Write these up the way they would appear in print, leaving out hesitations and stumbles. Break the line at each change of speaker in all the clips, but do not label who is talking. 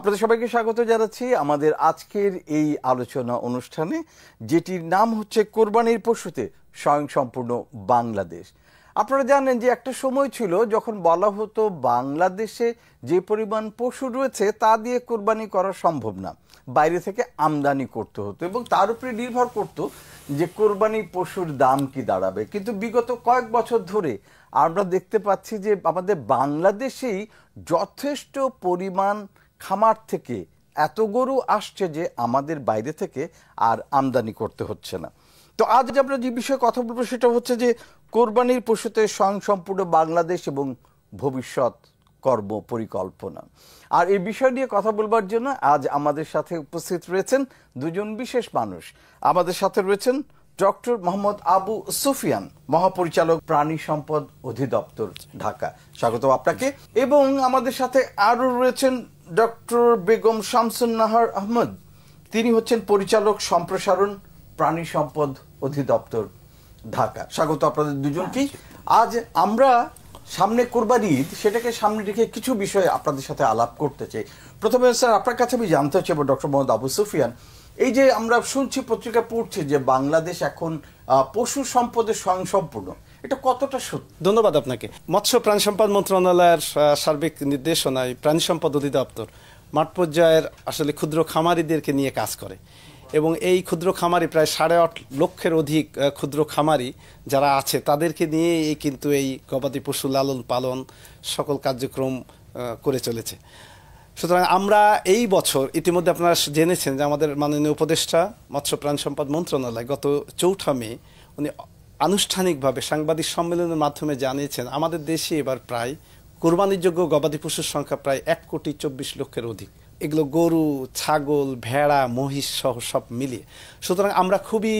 আপনাদের সবাইকে স্বাগত জানাচ্ছি আমাদের আজকের এই আলোচনা অনুষ্ঠানে, যেটির নাম হচ্ছে কোরবানির পশুতে স্বয়ংসম্পূর্ণ বাংলাদেশ। আপনারা জানেন যে একটা সময় ছিল যখন বলা হতো বাংলাদেশে যে পরিমাণ পশু রয়েছে তা দিয়ে কোরবানি করা সম্ভব না, বাইরে থেকে আমদানি করতে হতো এবং তার উপরে নির্ভর করতো যে কোরবানি পশুর দাম কি দাঁড়াবে। কিন্তু বিগত কয়েক বছর ধরে আমরা দেখতে পাচ্ছি যে আমাদের বাংলাদেশেই যথেষ্ট পরিমাণ খামার থেকে এত গরু আসছে যে আমাদের বাইরে থেকে আর আমদানি করতে হচ্ছে না। তো আজ আমরা যে বিষয়ে কথা বলবো সেটা হচ্ছে যে কোরবানির পশুতে স্বয়ংসম্পূর্ণ বাংলাদেশ এবং ভবিষ্যৎ কর্ম পরিকল্পনা। আর এই বিষয় নিয়ে কথা বলবার জন্য আজ আমাদের সাথে উপস্থিত রয়েছেন দুজন বিশেষ মানুষ। আমাদের সাথে রয়েছেন ডক্টর মোহাম্মদ আবু সুফিয়ান, মহাপরিচালক প্রাণী সম্পদ অধিদপ্তর, ঢাকা। স্বাগত আপনাকে। এবং আমাদের সাথে আরো রয়েছেন ডক্টর বেগম শামসুন নাহার আহমদ, তিনি হচ্ছেন পরিচালক সম্প্রসারণ প্রাণী সম্পদ অধিদপ্তর, ঢাকা। স্বাগত আপনাদের দুজনকেই। আজ আমরা সামনে কোরবানি ঈদ, সেটাকে সামনে রেখে কিছু বিষয়ে আপনাদের সাথে আলাপ করতে চাই। প্রথমে স্যার আপনার কাছে আমি জানতে চাইব, ডক্টর মোহাম্মদ আবু সুফিয়ান, এই যে আমরা শুনছি পত্রিকা পড়ছি যে বাংলাদেশ এখন পশু সম্পদে স্বয়ংসম্পূর্ণ, এটা কতটা সত্যি?
ধন্যবাদ আপনাকে। মৎস্য প্রাণী সম্পদ মন্ত্রণালয়ের সার্বিক নির্দেশনায় প্রাণী সম্পদ অধিদপ্তর মাঠ পর্যায়ের আসলে ক্ষুদ্র খামারিদেরকে নিয়ে কাজ করে এবং এই ক্ষুদ্র খামারি প্রায় 8.5 লক্ষের অধিক ক্ষুদ্র খামারি যারা আছে তাদেরকে নিয়ে কিন্তু এই গবাদি পশু লালন পালন সকল কার্যক্রম করে চলেছে। সুতরাং আমরা এই বছর ইতিমধ্যে আপনারা জেনেছেন যে আমাদের মাননীয় উপদেষ্টা মৎস্য প্রাণী সম্পদ মন্ত্রণালয় গত 4 মে উনি আনুষ্ঠানিকভাবে সাংবাদিক সম্মেলনের মাধ্যমে জানিয়েছেন আমাদের দেশে এবার প্রায় কোরবানিযোগ্য গবাদি পশুর সংখ্যা প্রায় 1,24,00,000-এর অধিক। এগুলো গরু, ছাগল, ভেড়া, মহিষ সহ সব মিলিয়ে। সুতরাং আমরা খুবই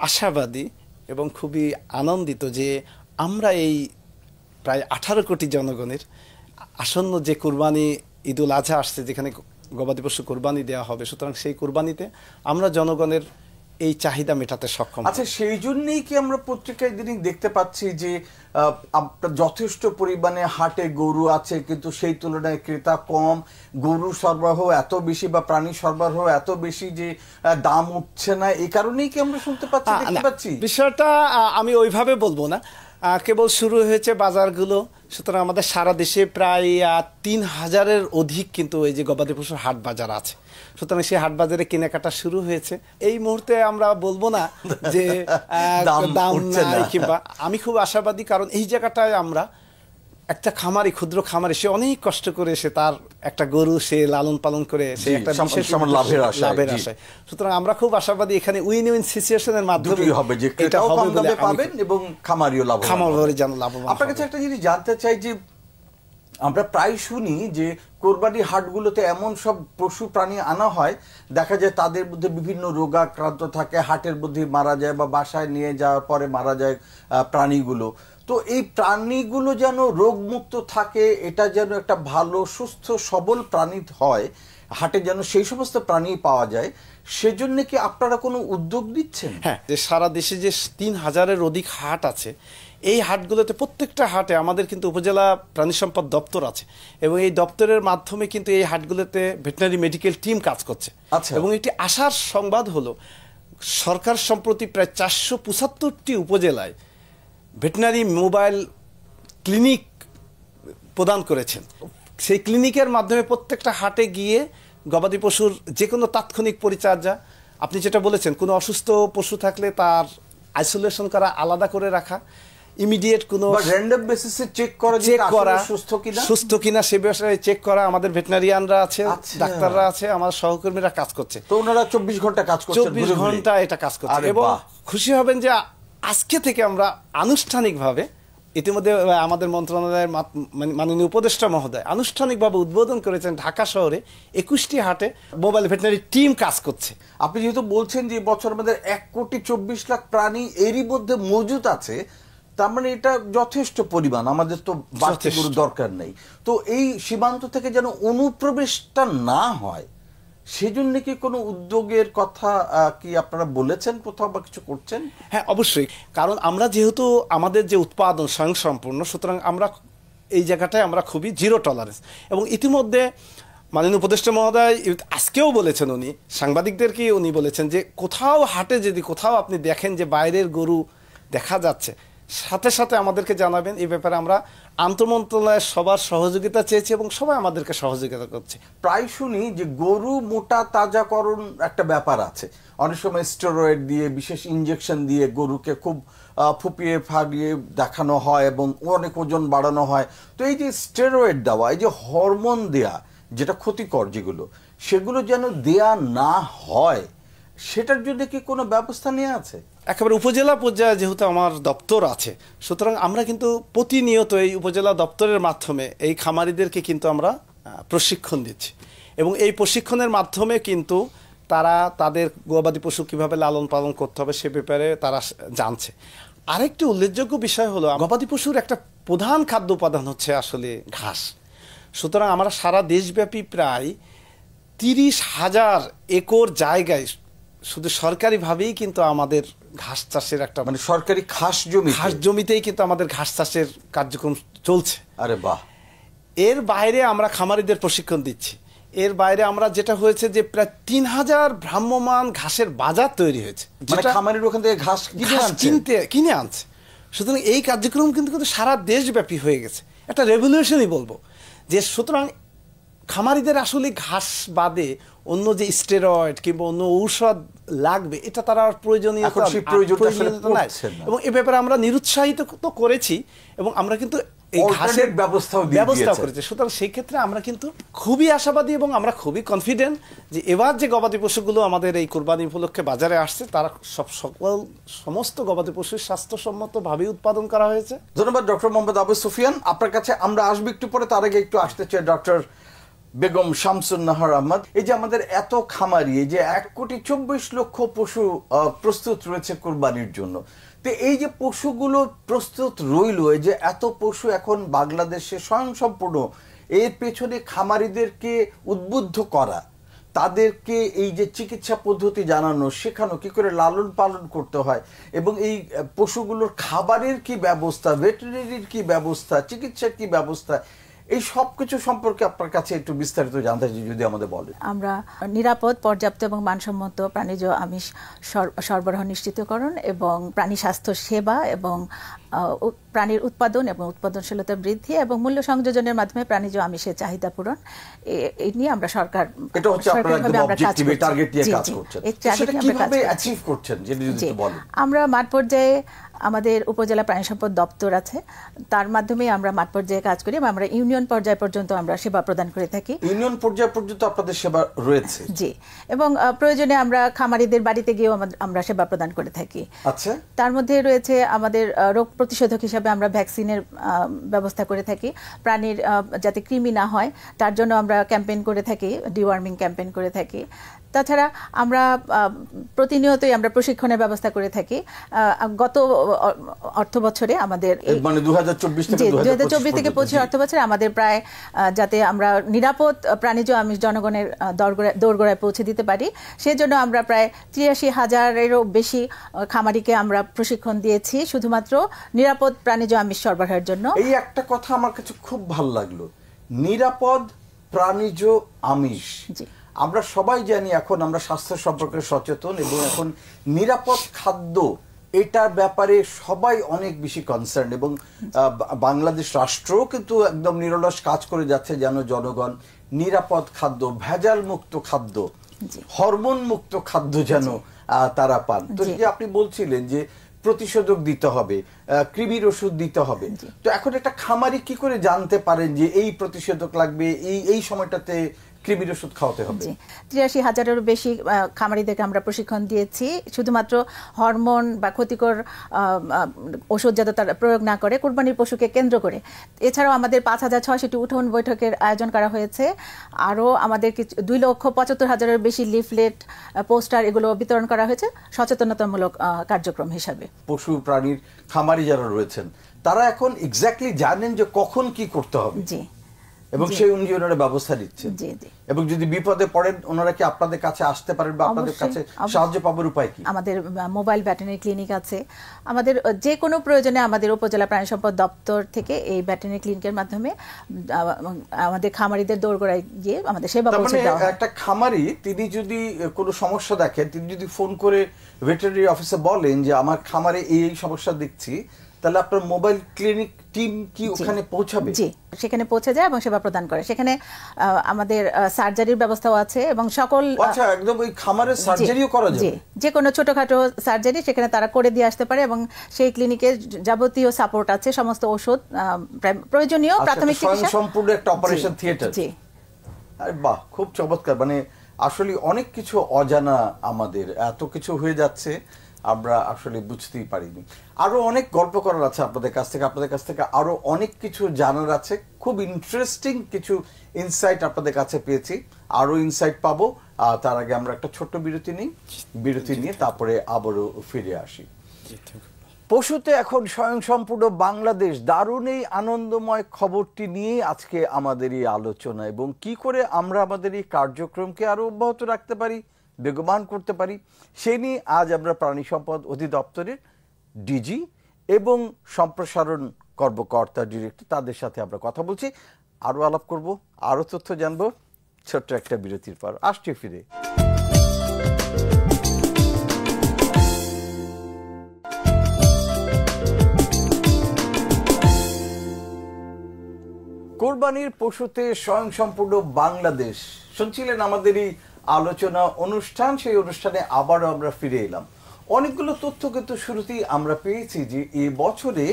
আশাবাদী এবং খুবই আনন্দিত যে আমরা এই প্রায় 18 কোটি জনগণের আসন্ন যে কোরবানি ঈদুল আজহা আসছে, যেখানে গবাদি পশু কোরবানি দেওয়া হবে, সুতরাং সেই কোরবানিতে আমরা জনগণের এই চাহিদা মেটাতে সক্ষম।
আচ্ছা, সেই জন্যই কি আমরা পত্রিকায় দিনই দেখতে পাচ্ছি যে যথেষ্ট পরিমাণে হাটে গরু আছে কিন্তু সেই তুলনায় ক্রেতা কম, গরু সরবরাহ এত বেশি বা প্রাণী সরবরাহ এত বেশি যে দাম উঠছে না, এই কারণেই কি আমরা শুনতে পাচ্ছি, দেখতে পাচ্ছি?
বিষয়টা আমি ওইভাবে বলবো না, কেবল শুরু হয়েছে বাজারগুলো। সুতরাং আমাদের সারা দেশে প্রায় 3,000-এর অধিক কিন্তু এই যে গবাদি পশুর হাট বাজার আছে। সুতরাং সেই হাট বাজারে কেনাকাটা শুরু হয়েছে। এই মুহূর্তে আমরা বলবো না যে দাম নাই কিংবা, আমি খুব আশাবাদী, কারণ এই জায়গাটায় আমরা একটা খামারি, ক্ষুদ্র খামারি, সে অনেক কষ্ট করে সে তার একটা গরু সে লালন পালন করে সে একটা বিশেষ লাভের আশায়। সুতরাং আমরা খুব আশাবাদী এখানে উইন উইন সিচুয়েশনের মাধ্যমে হবে যে এটা হবে বলে পাবেন এবং খামারিও লাভবান।
আপনার কাছে একটা জিনিস জানতে চাই যে আমরা প্রায় শুনি যে কোরবানি হাটগুলোতে এমন সব পশু প্রাণী আনা হয়, দেখা যায় তাদের মধ্যে বিভিন্ন রোগাক্রান্ত থাকে, হাটের মধ্যে মারা যায় বা বাসায় নিয়ে যাওয়ার পরে মারা যায় প্রাণীগুলো। তো এই প্রাণীগুলো যেন রোগমুক্ত থাকে, এটা যেন একটা ভালো সুস্থ সবল প্রাণী হয়, হাটে যেন সেই সমস্ত প্রাণী পাওয়া যায়, সেজন্য কি আপনারা কোনো উদ্যোগ নিচ্ছেন?
হ্যাঁ, যে সারা দেশে যে 3,000-এর অধিক হাট আছে, এই হাটগুলোতে প্রত্যেকটা হাটে আমাদের কিন্তু উপজেলা প্রাণী সম্পদ দপ্তর আছে এবং এই দপ্তরের মাধ্যমে কিন্তু এই হাটগুলোতে ভেটেরিনারি মেডিকেল টিম কাজ করছে। এবং একটি আশার সংবাদ হলো সরকার সম্প্রতি প্রায় 475টি উপজেলায় ভেটেরিনারি মোবাইল ক্লিনিক প্রদান করেছেন। সেই ক্লিনিকের মাধ্যমে প্রত্যেকটা হাটে গিয়ে গবাদি পশুর যে কোনো তাৎক্ষণিক পরিচর্যা, আপনি যেটা বলেছেন, কোনো অসুস্থ পশু থাকলে তার আইসোলেশন করা, আলাদা করে রাখা, ইমিডিয়েট কোনো
র্যান্ডম বেসিসে চেক করা
সুস্থ কিনা সে বিষয়ে চেক করা। আমাদের ভেটেরিনারিয়ানরা আছে, ডাক্তাররা আছে, আমাদের সহকর্মীরা কাজ করছে।
তো ওনারা 24 ঘন্টা কাজ করছে,
24 ঘন্টা এটা কাজ করছে। এবং খুশি হবেন যে আজকে থেকে আমরা আনুষ্ঠানিকভাবে, ইতিমধ্যে আমাদের মন্ত্রণালয়ের মাননীয় উপদেষ্টা মহোদয় আনুষ্ঠানিকভাবে উদ্বোধন করেছেন ঢাকা শহরে 21টি হাটে মোবাইল ভেটেরিনারি টিম কাজ করছে।
আপনি যেহেতু বলছেন যে বছর আমাদের 1,24,00,000 প্রাণী এরই মধ্যে মজুদ আছে, তার মানে এটা যথেষ্ট পরিমাণ, আমাদের তো বাড়তি গরু দরকার নেই। তো এই সীমান্ত থেকে যেন অনুপ্রবেশটা না হয়, সেজন্য কি কোনো উদ্যোগের কথা কি আপনারা বলেছেন কোথাও বা কিছু করছেন?
হ্যাঁ, অবশ্যই, কারণ আমরা যেহেতু আমাদের যে উৎপাদন স্বয়ংসম্পূর্ণ, সুতরাং আমরা এই জায়গাটায় আমরা খুবই জিরো টলারেন্স। এবং ইতিমধ্যে মাননীয় উপদেষ্টা মহোদয় আজকেও বলেছেন, উনি সাংবাদিকদেরকে উনি বলেছেন যে কোথাও হাটে যদি কোথাও আপনি দেখেন যে বাইরের গরু দেখা যাচ্ছে, সাথে সাথে আমাদেরকে জানাবেন। এই ব্যাপারে আমরা আন্তঃমন্ত্রণালয়ের সবার সহযোগিতা চেয়েছি এবং সবাই আমাদেরকে সহযোগিতা করছে।
প্রায় শুনি যে গরু মোটা তাজাকরণ একটা ব্যাপার আছে, অনেক সময় স্টেরয়েড দিয়ে বিশেষ ইনজেকশন দিয়ে গরুকে খুব ফুপিয়ে ফাটিয়ে দেখানো হয় এবং অনেক ওজন বাড়ানো হয়। তো এই যে স্টেরয়েড দেওয়া, এই যে হরমোন দেয়া, যেটা ক্ষতিকর যেগুলো, সেগুলো যেন দেয়া না হয়, সেটার জন্য কি কোনো ব্যবস্থা নেওয়া আছে?
একেবারে উপজেলা পর্যায়ে যেহেতু আমার দপ্তর আছে, সুতরাং আমরা কিন্তু প্রতিনিয়ত এই উপজেলা দপ্তরের মাধ্যমে এই খামারিদেরকে কিন্তু আমরা প্রশিক্ষণ দিচ্ছি এবং এই প্রশিক্ষণের মাধ্যমে কিন্তু তারা তাদের গবাদি পশু কীভাবে লালন পালন করতে হবে সে ব্যাপারে তারা জানছে। আরেকটি উল্লেখযোগ্য বিষয় হলো, গবাদি পশুর একটা প্রধান খাদ্য উপাদান হচ্ছে আসলে ঘাস। সুতরাং আমরা সারা দেশব্যাপী প্রায় 30,000 একর জায়গায় শুধু সরকারিভাবেই কিন্তু আমাদের ঘাস চাষের একটা,
মানে সরকারি ঘাস
জমিতেই কিন্তু আমাদের ঘাস চাষের কার্যক্রম চলছে।
আরে বাহ!
এর বাইরে আমরা খামারিদের প্রশিক্ষণ দিচ্ছি। এর বাইরে আমরা যেটা হয়েছে যে প্রায় 3,000 ভ্রাম্যমান ঘাসের বাজার তৈরি হয়েছে,
মানে খামারির ওখান থেকে ঘাস
কিনে আনছে। সুতরাং এই কার্যক্রম কিন্তু সারা দেশব্যাপী হয়ে গেছে, একটা রেভলিউশনই বলবো। যে সুতরাং খামারিদের আসলে ঘাস বাদে অন্য যে স্টেরয়েড কিংবা অন্য ঔষধ লাগবে এটা তারা প্রয়োজনীয়তা নাই, এবং এ ব্যাপারে আমরা নিরুৎসাহিত তো করেছি এবং আমরা কিন্তু এই ঘাসের ব্যবস্থা করেছে। সুতরাং সেই ক্ষেত্রে আমরা কিন্তু খুবই আশাবাদী এবং আমরা খুবই কনফিডেন্ট যে এবার যে গবাদি পশুগুলো আমাদের এই কোরবানি উপলক্ষে বাজারে আসছে তারা সমস্ত গবাদি পশুর স্বাস্থ্যসম্মতভাবে উৎপাদন করা হয়েছে।
ধন্যবাদ ডক্টর মোহাম্মদ আবু সুফিয়ান। আপনার কাছে আমরা আসবো একটু পরে, তার আগে একটু আসতে চাই ডক্টর বেগম শামসুন নাহার আহমদ। এই যে আমাদের এত খামারি, এই যে 1,24,00,000 পশু প্রস্তুত রয়েছে কোরবানির জন্য, তো এই যে পশুগুলো প্রস্তুত রইল, এই যে এত পশু এখন বাংলাদেশে স্বয়ংসম্পূর্ণ, এর পেছনে খামারিদেরকে উদ্বুদ্ধ করা, তাদেরকে এই যে চিকিৎসা পদ্ধতি জানানো, শেখানো, কি করে লালন পালন করতে হয়, এবং এই পশুগুলোর খাবারের কি ব্যবস্থা, ভেটেরিনারির কি ব্যবস্থা, চিকিৎসার কি ব্যবস্থা, এই সব কিছু সম্পর্কে আপনার কাছে একটু বিস্তারিত জানতে চাই, যদি আমাদের বলেন।
আমরা নিরাপদ, পর্যাপ্ত এবং মানসম্মত প্রাণীজ আমিষ সরবরাহ নিশ্চিতকরণ এবং প্রাণী স্বাস্থ্য সেবা এবং প্রাণীর উৎপাদন এবং উৎপাদনশীলতা বৃদ্ধি এবং মূল্য সংযোজনের মাধ্যমে প্রাণীজ আমিষের চাহিদা পূরণ, এই নিয়ে আমরা আমরা মাঠ পর্যায়ে আমাদের উপজেলা প্রাণী সম্পদ দপ্তর আছে, তার মাধ্যমে আমরা মাঠ পর্যায়ে কাজ করি এবং আমরা ইউনিয়ন পর্যায় পর্যন্ত আমরা সেবা প্রদান করে থাকি।
ইউনিয়ন পর্যায় পর্যন্ত আপনাদের সেবা রয়েছে?
জি, এবং প্রয়োজনে আমরা খামারিদের বাড়িতে গিয়েও আমরা সেবা প্রদান করে থাকি।
আচ্ছা,
তার মধ্যে রয়েছে আমাদের রোগ প্রতিষেধক হিসাবে আমরা ভ্যাকসিনের ব্যবস্থা করে থাকি, প্রাণীর যাতে কৃমি না হয় তার জন্য আমরা ক্যাম্পেইন করে থাকি, ডিওয়ার্মিং ক্যাম্পেইন করে থাকি। তাছাড়া আমরা প্রতিনিয়তই আমরা প্রশিক্ষণের ব্যবস্থা করে থাকি। গত অর্থ বছরে আমাদের
মানে 2024
থেকে 25 অর্থ বছরে আমাদের প্রায় যাতে আমরা নিরাপদ প্রাণীজ আমিষ জনগণের দোরগোড়ায় পৌঁছে দিতে পারি, সেজন্য আমরা প্রায় 83,000-এরও বেশি খামারিকে আমরা প্রশিক্ষণ দিয়েছি শুধুমাত্র নিরাপদ প্রাণীজ আমিষ সরবরাহের জন্য।
এই একটা কথা আমার কাছে খুব ভালো লাগলো, নিরাপদ প্রাণীজ আমিষ। আমরা সবাই জানি এখন আমরা স্বাস্থ্য সম্পর্কে সচেতন এবং এখন নিরাপদ খাদ্য এটার ব্যাপারে সবাই অনেক বেশি কনসার্ন, এবং বাংলাদেশ রাষ্ট্রও কিন্তু একদম নিরলস কাজ করে যাচ্ছে যেন জনগণ নিরাপদ খাদ্য, ভেজাল মুক্ত খাদ্য, হরমোন মুক্ত খাদ্য যেন তারা পান। তো যে আপনি বলছিলেন যে প্রতিষেধক দিতে হবে, কৃমির ওষুধ দিতে হবে, তো এখন একটা খামারি কি করে জানতে পারেন যে এই প্রতিষেধক লাগবে, এই সময়টাতে কৃমির ওষুধ খাওয়াতে হবে?
83,000-এরও বেশি খামারিদেরকে আমরা প্রশিক্ষণ দিয়েছি শুধুমাত্র হরমোন বা ক্ষতিকর ওষুধ যাতে তারা প্রয়োগ না করে কোরবানির পশুকে কেন্দ্র করে। এছাড়াও আমাদের 5,600টি উঠোন বৈঠকের আয়োজন করা হয়েছে। আরও আমাদের 2,75,000-এর বেশি লিফলেট, পোস্টার এগুলো বিতরণ করা হয়েছে সচেতনতামূলক কার্যক্রম হিসাবে।
পশু প্রাণীর খামারি যারা রয়েছেন তারা এখন এক্স্যাক্টলি জানেন যে কখন কি করতে হবে।
জি,
এবং সেই অনুযায়ী ওনারা ব্যবস্থা নিচ্ছেন।
জি জি।
এবং যদি বিপদে পড়েন ওনারা কি আপনাদের কাছে আসতে পারেন বা আপনাদের কাছে সাহায্য পাওয়ার উপায় কি?
আমাদের মোবাইল ভেটেরিনারি ক্লিনিক আছে। আমাদের যে কোনো প্রয়োজনে আমাদের উপজেলা প্রাণী সম্পদ দপ্তর থেকে এই ভেটেরিনারি ক্লিনিকের মাধ্যমে আমাদের খামারিদের দোরগোড়ায় গিয়ে আমাদের সেবা পৌঁছে দেওয়া হয়।
একটা খামারি তিনি যদি কোনো সমস্যা দেখেন, তিনি যদি ফোন করে ভেটেরিনারি অফিসে বলেন যে আমার খামারে এই সমস্যা দেখছি, তাহলে আপনার মোবাইল ক্লিনিক টিম কি ওখানে পৌঁছাবে?
জি, সেখানে পৌঁছে যায় এবং সেবা প্রদান করে। সেখানে আমাদের সার্জারির ব্যবস্থাও আছে এবং সকল
আচ্ছা, একদম ওই খামারে সার্জারিও করা যাবে?
জি, যে কোনো ছোটখাটো সার্জারি সেখানে তারা করে দিয়ে আসতে পারে এবং সেই ক্লিনিকে যাবতীয় সাপোর্ট আছে, সমস্ত ওষুধ, প্রয়োজনীয় প্রাথমিক চিকিৎসা,
সম্পূর্ণ একটা অপারেশন থিয়েটার।
জি।
আরে বাহ, খুব চমৎকার। মানে আসলে অনেক কিছু অজানা, আমাদের এত কিছু হয়ে যাচ্ছে আমরা আসলে বুঝতেই পারিনি। আরো অনেক গল্প করার আছে আপনাদের কাছ থেকে আরো অনেক কিছু জানার আছে। খুব ইন্টারেস্টিং কিছু ইনসাইট আপনাদের কাছে পেয়েছি, আরো ইনসাইট পাবো। তার আগে আমরা একটা ছোট্ট বিরতি নিয়ে তারপরে আবারও ফিরে আসি। পশুতে এখন স্বয়ংসম্পূর্ণ বাংলাদেশ, দারুণ এই আনন্দময় খবরটি নিয়ে আজকে আমাদের এই আলোচনা, এবং কি করে আমরা আমাদের এই কার্যক্রমকে আরো অব্যাহত রাখতে পারি, বেগবান করতে পারি, সেই নিয়ে আজ আমরা প্রাণী সম্পদ অধিদপ্তরের ডিজি এবং সম্প্রসারণ কর্মকর্তা ডিরেক্টর তাদের সাথে আমরা কথা বলছি। আরো আলাপ করব, আরো তথ্য জানবো ছোট্ট একটা বিরতির পর। আসছি ফিরে। কোরবানির পশুতে স্বয়ংসম্পূর্ণ বাংলাদেশ শুনছিলেন আমাদের এই আলোচনা অনুষ্ঠান। সেই অনুষ্ঠানে আবারও আমরা ফিরে এলাম। অনেকগুলো তথ্য কিন্তু শুরুতেই আমরা পেয়েছি যে এই বছরে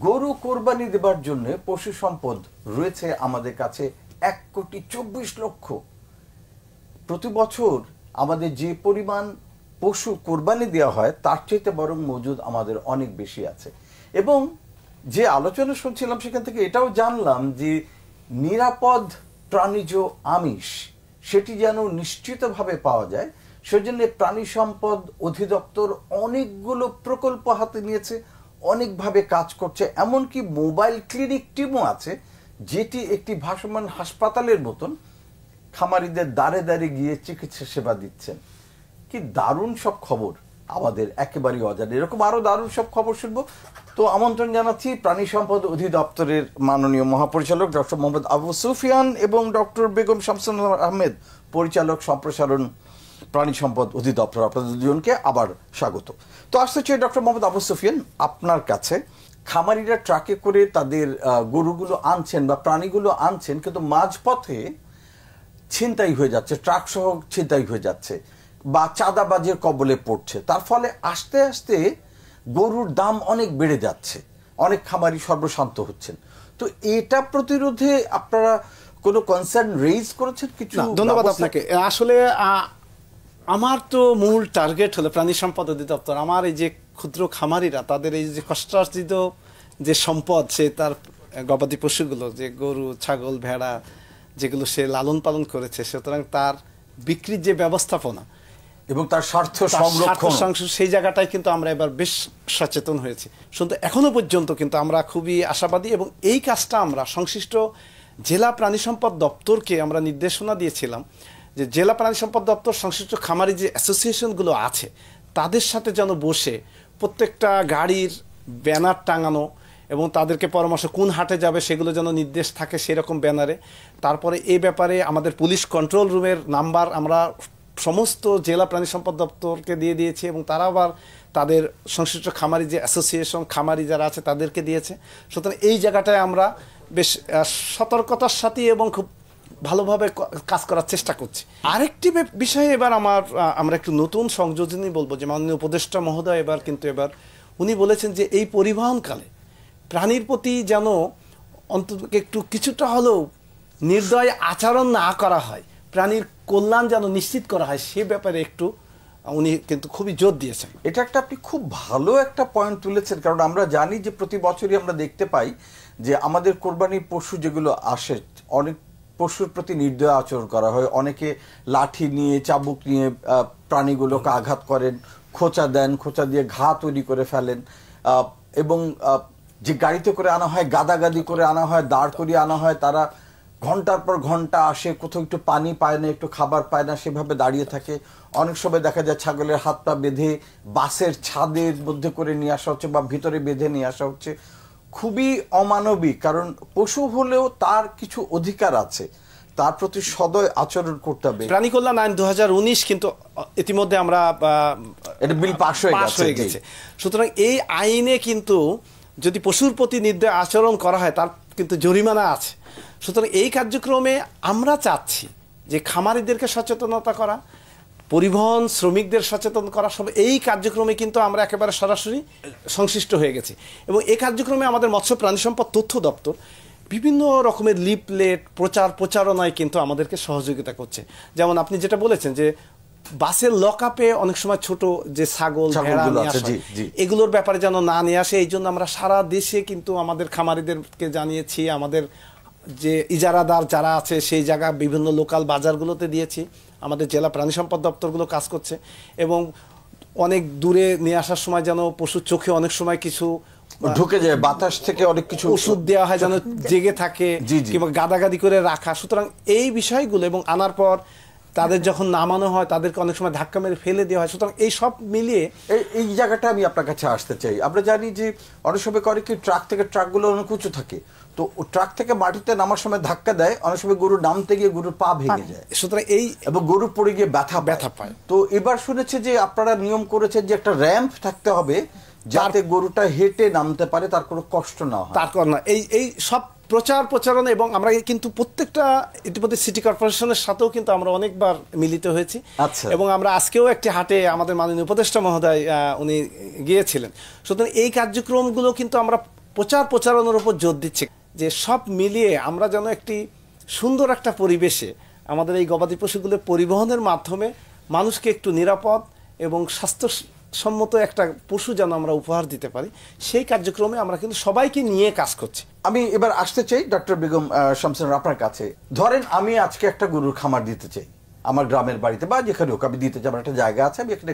গরু কোরবানি দেবার জন্য পশু সম্পদ রয়েছে আমাদের কাছে 1,24,00,000। প্রতি বছর আমাদের যে পরিমাণ পশু কোরবানি দেওয়া হয় তার চাইতে বরং মজুদ আমাদের অনেক বেশি আছে। এবং যে আলোচনা শুনছিলাম সেখান থেকে এটাও জানলাম যে নিরাপদ প্রাণীজ আমিষ সেটি যেন নিশ্চিতভাবে পাওয়া যায়, সেজন্য প্রাণী সম্পদ অধিদপ্তর অনেকগুলো প্রকল্প হাতে নিয়েছে, অনেকভাবে কাজ করছে। এমনকি মোবাইল ক্লিনিক টিমও আছে, যেটি একটি ভাসমান হাসপাতালের মতন খামারিদের দ্বারে দ্বারে গিয়ে চিকিৎসা সেবা দিচ্ছেন। কি দারুণ সব খবর, আমাদের একেবারেই অজানা। এরকম আরো দারুণ সব খবর শুনবো। তো আমন্ত্রণ জানাচ্ছি প্রাণী সম্পদ অধিদপ্তরের মাননীয় মহাপরিচালক ডক্টর মোহাম্মদ আবু সুফিয়ান এবং ডক্টর বেগম শামসুন আহমেদ, পরিচালক সম্প্রসারণ প্রাণী সম্পদ অধিদপ্তর। আপনাদের দুজনকে আবার স্বাগত। তো আসতে চাই ডক্টর মোহাম্মদ আবু সুফিয়ান, আপনার কাছে। খামারিরা ট্রাকে করে তাদের গরুগুলো আনছেন বা প্রাণীগুলো আনছেন, কিন্তু মাঝপথে ছিনতাই হয়ে যাচ্ছে, ট্রাক সহ ছিনতাই হয়ে যাচ্ছে বা চাঁদাবাজের কবলে পড়ছে। তার ফলে আস্তে আস্তে গরুর দাম অনেক বেড়ে যাচ্ছে, অনেক খামারি সর্বশান্ত হচ্ছেন। তো এটা প্রতিরোধে আপনারা কোনো কনসার্ন রেইজ করেছেন কিছু?
ধন্যবাদ আপনাকে। আসলে আমার তো মূল টার্গেট হলো প্রাণী সম্পদ অধিদপ্তর। আমার এই যে ক্ষুদ্র খামারিরা, তাদের এই যে কষ্টার্জিত যে সম্পদ, সে তার গবাদি পশুগুলো, যে গরু, ছাগল, ভেড়া, যেগুলো সে লালন পালন করেছে, সুতরাং তার বিক্রির যে ব্যবস্থাপনা
এবং তার স্বার্থ সংরক্ষণ,
সেই জায়গাটায় কিন্তু আমরা এবার বেশ সচেতন হয়েছি। শুধু এখনো পর্যন্ত কিন্তু আমরা খুবই আশাবাদী, এবং এই কাজটা আমরা সংশ্লিষ্ট জেলা প্রাণী সম্পদ দপ্তরকে আমরা নির্দেশনা দিয়েছিলাম যে জেলা প্রাণী সম্পদ দপ্তর সংশ্লিষ্ট খামারি যে অ্যাসোসিয়েশনগুলো আছে তাদের সাথে যেন বসে প্রত্যেকটা গাড়ির ব্যানার টাঙানো এবং তাদেরকে পরামর্শ কোন হাটে যাবে সেগুলো যেন নির্দেশ থাকে সেরকম ব্যানারে। তারপরে এই ব্যাপারে আমাদের পুলিশ কন্ট্রোল রুমের নাম্বার আমরা সমস্ত জেলা প্রাণী সম্পদ দপ্তরকে দিয়ে দিয়েছি, এবং তারা আবার তাদের সংশ্লিষ্ট খামারি যে অ্যাসোসিয়েশন, খামারি যারা আছে তাদেরকে দিয়েছে। সুতরাং এই জায়গাটায় আমরা বেশ সতর্কতার সাথে এবং খুব ভালোভাবে কাজ করার চেষ্টা করছি। আরেকটি বিষয়ে এবার আমরা একটু নতুন সংযোজনই বলবো যে মাননীয় উপদেষ্টা মহোদয় এবার উনি বলেছেন যে এই পরিবহনকালে প্রাণীর প্রতি যেন অন্তত একটু কিছুটা হলেও নির্দয় আচরণ না করা হয়, প্রাণীর কল্যাণ যেন নিশ্চিত করা হয়, সে ব্যাপারে একটু উনি কিন্তু খুবই জোর দিয়েছেন।
এটা একটা আপনি খুব ভালো একটা পয়েন্ট তুলেছেন, কারণ আমরা জানি যে প্রতি বছরই আমরা দেখতে পাই যে আমাদের কোরবানির পশু যেগুলো আসে, অনেক পশুর প্রতি নির্দয় আচরণ করা হয়। অনেকে লাঠি নিয়ে, চাবুক নিয়ে প্রাণীগুলোকে আঘাত করেন, খোঁচা দেন, খোঁচা দিয়ে ঘা তৈরি করে ফেলেন, এবং যে গাড়িতে করে আনা হয় গাদাগাদি করে আনা হয়, দাঁড় করিয়ে আনা হয়, তারা ঘন্টার পর ঘন্টা আসে, কোথাও একটু পানি পায় না, একটু খাবার পায় না, সেভাবে দাঁড়িয়ে থাকে। অনেক সময় দেখা যায় ছাগলের হাত পা বেঁধে বাসের ছাদের মধ্যে করে নিয়ে আসা হচ্ছে বা ভিতরে বেঁধে নিয়ে আসা হচ্ছে। খুবই অমানবিক, কারণ পশু হলেও তার কিছু অধিকার আছে, তার প্রতি সদয় আচরণ করতে হবে।
প্রাণী কল্যাণ আইন 2019 কিন্তু ইতিমধ্যে আমরা
এটা বিল পাস হয়ে গেছে।
সুতরাং এই আইনে কিন্তু যদি পশুর প্রতি নির্দয় আচরণ করা হয় তার কিন্তু জরিমানা আছে। সুতরাং এই কার্যক্রমে আমরা চাচ্ছি যে খামারিদেরকে সচেতনতা করা, পরিবহন শ্রমিকদের সচেতন করা, সব এই কার্যক্রমে কিন্তু আমরা একেবারে সরাসরি সংশ্লিষ্ট হয়ে গেছি। এবং এই কার্যক্রমে আমাদের মৎস্য প্রাণী সম্পদ তথ্য দপ্তর বিভিন্ন রকমের লিফলেট প্রচারণায় কিন্তু আমাদেরকে সহযোগিতা করছে। যেমন আপনি যেটা বলেছেন যে বাসের লকআপে অনেক সময় ছোট যে ছাগল ভেড়া নিয়ে আসে, এগুলোর ব্যাপারে যেন না নিয়ে আসে, এই জন্য আমরা সারা দেশে কিন্তু আমাদের খামারিদেরকে জানিয়েছি, আমাদের যে ইজারাদার যারা আছে সেই জায়গা বিভিন্ন লোকাল বাজারগুলোতে দিয়েছি, আমাদের জেলা প্রাণী সম্পদ দপ্তরগুলো কাজ করছে। এবং অনেক দূরে নিয়ে আসার সময় যেন পশুর চোখে অনেক সময় কিছু
ঢুকে যায়, বাতাস থেকে অনেক কিছু
ওষুধ দেওয়া হয় যেন জেগে থাকে, কিংবা গাদাগাদি করে রাখা। সুতরাং এই বিষয়গুলো, এবং আনার পর তাদের যখন নামানো হয় তাদেরকে অনেক সময় ধাক্কা মেরে ফেলে দেওয়া হয়। সুতরাং এই সব মিলিয়ে
এই জায়গাটা আমি আপনার কাছে আসতে চাই। আমরা জানি যে অনেক সময় করে কি ট্রাক থেকে, ট্রাকগুলো অনেক উঁচু থাকে, তো ট্রাক থেকে মাটিতে নামার সময় ধাক্কা দেয়, অনেক সময় গরু নামতে গিয়ে গরুর পা ভেঙে যায়।
সুতরাং এই
এবং গরু পড়ে গিয়ে ব্যথা পায়। তো এবার শুনেছে যে আপনারা নিয়ম করেছেন যে একটা র্যাম্প থাকতে হবে যাতে গরুটা হেঁটে নামতে পারে, তার কোনো কষ্ট না হয়।
তারপর না এই সব প্রচারণা, এবং আমরা কিন্তু প্রত্যেকটা ইতিমধ্যে সিটি কর্পোরেশনের সাথেও কিন্তু আমরা অনেকবার মিলিত হয়েছি। এবং আমরা আজকেও একটি হাটে আমাদের মাননীয় উপদেষ্টা মহোদয় উনি গিয়েছিলেন। সুতরাং এই কার্যক্রমগুলো কিন্তু আমরা প্রচারণার উপর জোর দিচ্ছি যে সব মিলিয়ে আমরা যেন একটি সুন্দর একটা পরিবেশে আমাদের এই গবাদি পশুগুলো পরিবহনের মাধ্যমে মানুষকে একটু নিরাপদ এবং স্বাস্থ্যসম্মত একটা পশু যেন আমরা উপহার দিতে পারি, সেই কার্যক্রমে আমরা কিন্তু সবাইকে নিয়ে কাজ করছি।
আমি এবার আসতে চাই ডক্টর বেগম শামসুন্নাহার আপনার কাছে। ধরেন আমি আজকে একটা গরুর খামার দিতে চাই আমার গ্রামের বাড়িতে, বা যেখানে হোক আমি দিতে চাই, আমার একটা জায়গা আছে, আমি এখানে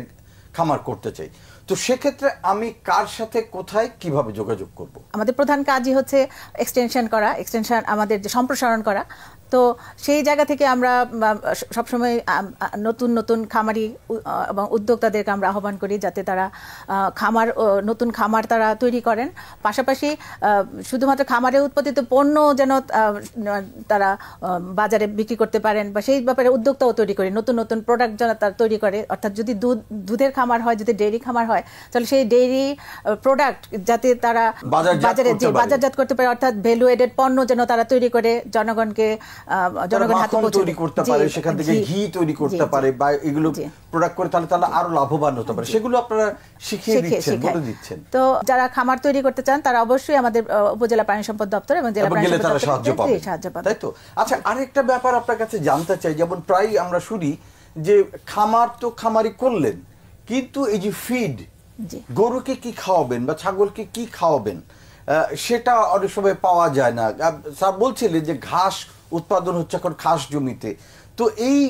খামার করতে চাই। তো সেক্ষেত্রে আমি কার সাথে কোথায় কিভাবে যোগাযোগ করব?
আমাদের প্রধান কাজই হচ্ছে এক্সটেনশন আমাদের যে সম্প্রসারণ করা। তো সেই জায়গা থেকে আমরা সবসময় নতুন খামারি এবং উদ্যোক্তাদেরকে আমরা আহ্বান করি যাতে তারা নতুন খামার তারা তৈরি করেন। পাশাপাশি শুধুমাত্র খামারে উৎপাদিত পণ্য যেন তারা বাজারে বিক্রি করতে পারেন, বা সেই ব্যাপারে উদ্যোক্তাও তৈরি করে নতুন প্রোডাক্ট যেন তারা তৈরি করে। অর্থাৎ যদি দুধের খামার হয়, যদি ডেইরি খামার হয়, তাহলে সেই ডেইরি প্রোডাক্ট যাতে তারা বাজারে বাজারজাত করতে পারে, অর্থাৎ ভ্যালু এডেড পণ্য যেন তারা তৈরি করে জনগণের হাতে
তৈরি করতে পারে, সেখান থেকে ঘি তৈরি করতে পারে, বা এগুলো প্রোডাক্ট করে তাহলে আরো লাভবান হতে পারে। সেগুলো আপনারা শিখিয়ে দিচ্ছেন, বলে দিচ্ছেন।
তো যারা খামার তৈরি করতে চান তারা অবশ্যই আমাদের উপজেলা প্রাণী সম্পদ দপ্তর এবং জেলা প্রাণী সম্পদ দপ্তর
সাহায্য পাবেন, তাই তো? আচ্ছা, আরেকটা ব্যাপার আপনার কাছে জানতে চাই। যেমন প্রায় আমরা শুনি যে খামার তো খামারি করলেন, কিন্তু এই যে ফিড, গরুকে কি খাওয়াবেন বা ছাগলকে কি খাওয়াবেন, সেটা অনেক সময় পাওয়া যায় না। স্যার বলছিলেন যে ঘাস উৎপাদন হচ্ছে এখন খাস জমিতে। তো এই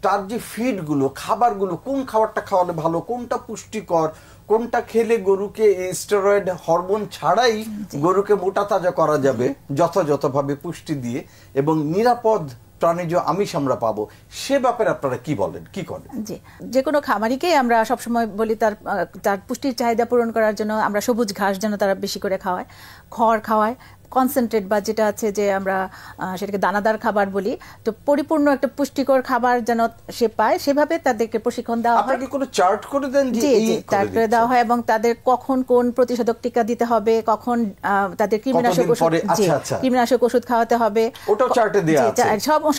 তার যে ফিডগুলো, খাবারগুলো, কোন খাবারটা খাওয়ালে ভালো, কোনটা পুষ্টিকর, কোনটা খেলে গরুকে স্টেরয়েড হরমোন ছাড়াই গরুকে মোটা তাজা করা যাবে যথাযথভাবে পুষ্টি দিয়ে, এবং নিরাপদ প্রাণীজ আমিষ আমরা পাবো, সে ব্যাপারে আপনারা কি বলেন, কি করেন?
যে কোনো খামারিকে আমরা সবসময় বলি তার পুষ্টির চাহিদা পূরণ করার জন্য আমরা সবুজ ঘাস যেন তারা বেশি করে খাওয়ায়, খড় খাওয়ায়, কনসেন্ট্রেট বা যেটা আছে যে আমরা সেটাকে দানাদার খাবার বলি। তো পরিপূর্ণ একটা পুষ্টিকর খাবার যেন সে পায়, সেভাবে তাদেরকে প্রশিক্ষণ দেওয়া হয়।
আপনাকে কোনো চার্ট করে দেন?
জি, চার্ট করে দেওয়া হয়, এবং তাদের কখন কোন প্রতিষেধক টিকা দিতে হবে, কখন তাদের কৃমিনাশক ওষুধ খাওয়াতে হবে,
ওটাও চার্টে দেওয়া আছে।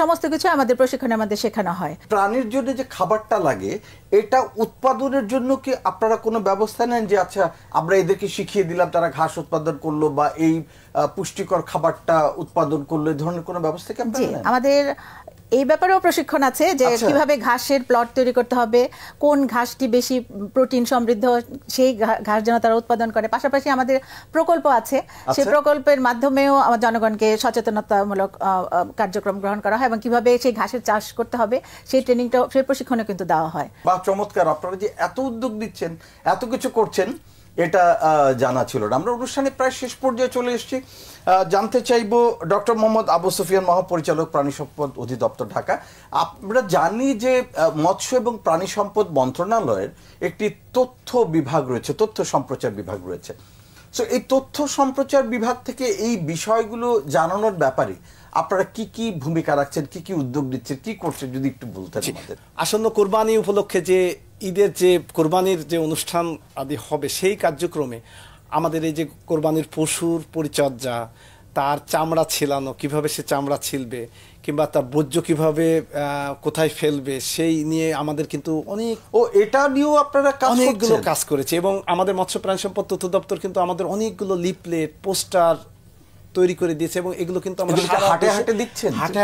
সমস্ত কিছু আমাদের প্রশিক্ষণে আমাদের শেখানো হয়।
প্রাণীর জন্য যে খাবারটা লাগে, এটা উৎপাদনের জন্য কি আপনারা কোনো ব্যবস্থা নেন যে আচ্ছা আমরা এদেরকে শিখিয়ে দিলাম, তারা ঘাস উৎপাদন করলো বা এই পুষ্টিকর খাবারটা উৎপাদন করলো, এই ধরনের কোনো ব্যবস্থা কি আপনারা নেন?
আমাদের এই ব্যাপারেও প্রশিক্ষণ আছে যে কিভাবে ঘাসের প্লট তৈরি করতে হবে, কোন ঘাসটি বেশি প্রোটিন সমৃদ্ধ, সেই ঘাস যেন তারা উৎপাদন করে। পাশাপাশি আমাদের প্রকল্প আছে, সেই প্রকল্পের মাধ্যমেও আমার জনগণকে সচেতনতামূলক কার্যক্রম গ্রহণ করা হয়, এবং কিভাবে সেই ঘাসের চাষ করতে হবে সেই ট্রেনিংটাও, সেই প্রশিক্ষণও কিন্তু দেওয়া হয়।
বা চমৎকার, আপনারা যে এত উদ্যোগ দিচ্ছেন, এত কিছু করছেন, এটা জানা ছিল না। আমরা অনুষ্ঠানে প্রায় শেষ পর্যায়ে চলে এসেছি। জানতে চাইবো ডক্টর মোহাম্মদ আবু সুফিয়ান, মহাপরিচালক প্রাণী সম্পদ অধিদপ্তর, ঢাকা। আমরা জানি যে মৎস্য এবং প্রাণী সম্পদ মন্ত্রণালয়ের একটি তথ্য বিভাগ রয়েছে, তথ্য সম্প্রচার বিভাগ রয়েছে। সো এই তথ্য সম্প্রচার বিভাগ থেকে এই বিষয়গুলো জানানোর ব্যাপারে আপনারা কি কি ভূমিকা রাখছেন, কি কি উদ্যোগ নিচ্ছেন, কি করছেন, যদি একটু বলতেন আমাদের।
আসন্ন কোরবানি উপলক্ষে যে ঈদের যে কোরবানির যে অনুষ্ঠান আদি হবে, সেই কার্যক্রমে আমাদের এই যে কোরবানির পশুর পরিচর্যা, তার চামড়া ছিলানো, কিভাবে সে চামড়া ছিলবে, কিংবা তার বর্জ্য কিভাবে কোথায় ফেলবে, সেই নিয়ে আমাদের কিন্তু
এটা নিয়েও আপনারা
অনেকগুলো কাজ করেছে। এবং আমাদের মৎস্য প্রাণী সম্পদ তথ্য দপ্তর কিন্তু আমাদের অনেকগুলো লিফলেট, পোস্টার তৈরি করে দিয়েছে, এবং এগুলো কিন্তু আমরা
হাটে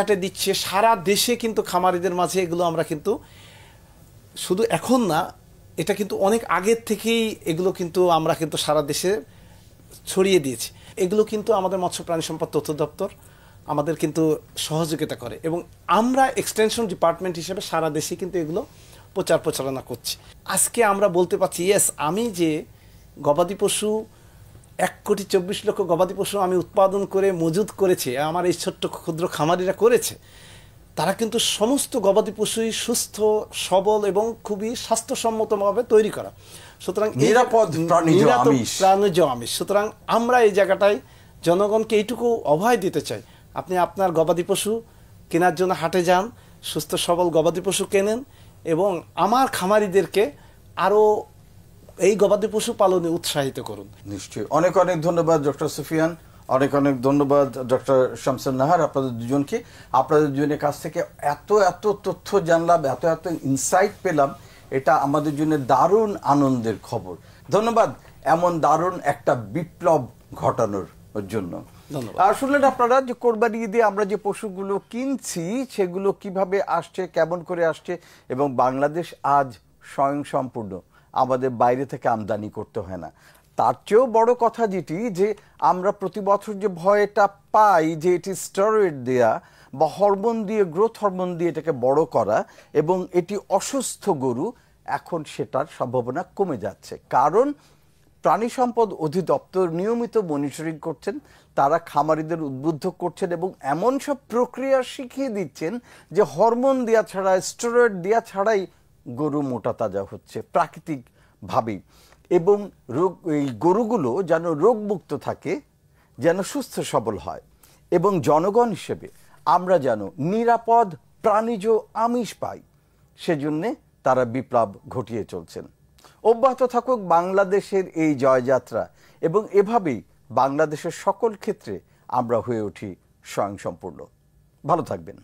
হাটে
দিচ্ছে সারা দেশে। কিন্তু খামারিদের মাঝে এগুলো আমরা কিন্তু শুধু এখন না, এটা কিন্তু অনেক আগের থেকেই এগুলো কিন্তু আমরা কিন্তু সারা দেশে ছড়িয়ে দিয়েছি। এগুলো কিন্তু আমাদের মৎস্য প্রাণী সম্পদ তথ্য দপ্তর আমাদের কিন্তু সহযোগিতা করে, এবং আমরা এক্সটেনশন ডিপার্টমেন্ট হিসেবে সারা দেশে কিন্তু এগুলো প্রচারণা করছি। আজকে আমরা বলতে পারছি, ইয়েস, আমি যে গবাদি পশু 1,24,00,000 গবাদি পশু আমি উৎপাদন করে মজুত করেছি, আমার এই ছোট্ট ক্ষুদ্র খামারিরা করেছে, তারা কিন্তু সমস্ত গবাদি পশুই সুস্থ, সবল এবং খুবই স্বাস্থ্যসম্মতভাবে তৈরি করা, সুতরাং
নিরাপদ
প্রাণীজ আমিষ। সুতরাং আমরা এই জায়গাটায় জনগণকে এইটুকু অভয় দিতে চাই, আপনি আপনার গবাদি পশু কেনার জন্য হাটে যান, সুস্থ সবল গবাদি পশু কেনেন, এবং আমার খামারিদেরকে আরও এই গবাদি পশু পালনে উৎসাহিত করুন।
নিশ্চয়ই। অনেক অনেক ধন্যবাদ ডক্টর সুফিয়ান, অনেক অনেক ধন্যবাদ ডক্টর শামসুন নাহার, আপনাদের দুজনকে। আপনাদের দুজনের কাছ থেকে এত এত তথ্য জানলাম, এত এত ইনসাইট পেলাম, এটা আমাদের জন্য দারুণ আনন্দের খবর। ধন্যবাদ এমন দারুণ একটা বিপ্লব ঘটানোর জন্য। আর শুনলেন আপনারা যে কোরবানি ঈদে আমরা যে পশুগুলো কিনছি সেগুলো কিভাবে আসছে, কেমন করে আসছে, এবং বাংলাদেশ আজ স্বয়ংসম্পূর্ণ, আমাদের বাইরে থেকে আমদানি করতে হয় না। তার চেয়েও বড় কথা যেটি, যে আমরা প্রতি বছর যে ভয়টা পাই যে এটি স্টেরয়েড দেয়া বা হরমোন দিয়ে, গ্রোথ হরমোন দিয়ে এটাকে বড় করা, এবং এটি অসুস্থ গরু, এখন সেটার সম্ভাবনা কমে যাচ্ছে। কারণ প্রাণী সম্পদ অধিদপ্তর নিয়মিত মনিটরিং করছেন, তারা খামারিদের উদ্বুদ্ধ করছেন এবং এমন সব প্রক্রিয়া শিখিয়ে দিচ্ছেন যে হরমোন দেওয়া ছাড়া, স্টেরয়েড দেওয়া ছাড়াই গরু মোটা তাজা হচ্ছে প্রাকৃতিকভাবেই, এবং এই গরুগুলো যেন রোগমুক্ত থাকে, যেন সুস্থ সবল হয়, এবং জনগণ হিসেবে আমরা যেন নিরাপদ প্রাণীজ আমিষ পাই, সেজন্যে তারা বিপ্লব ঘটিয়ে চলছেন। অব্যাহত থাকুক বাংলাদেশের এই জয়যাত্রা, এবং এভাবেই বাংলাদেশের সকল ক্ষেত্রে আমরা হয়ে উঠি স্বয়ংসম্পূর্ণ। ভালো থাকবেন।